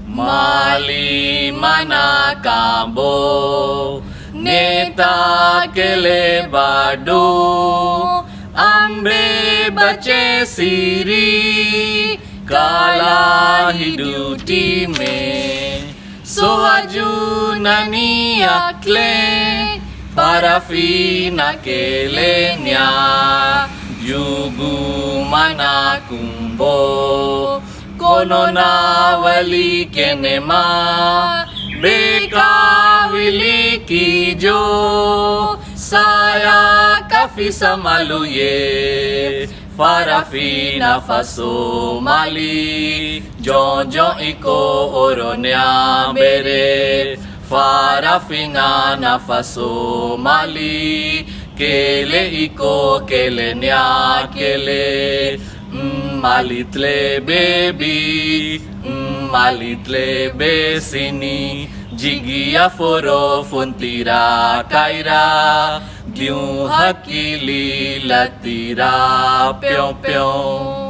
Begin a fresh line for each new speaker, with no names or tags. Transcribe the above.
Mali Manacabo Neta Kele Badu Ambe Bache Siri Kala Hiduti Me Sohaju Nani Akle Parafina Kelenya Yugu Manakumbo Kono na wali kenema Beka wili kijo Saya kafisa maluye Farafina faso mali Jonjo iko oronea bere Farafina na faso mali Kele iko kele nya kele Malitle baby, malitle besini Jigia foro fontira kaira Diu hakili latira pion pion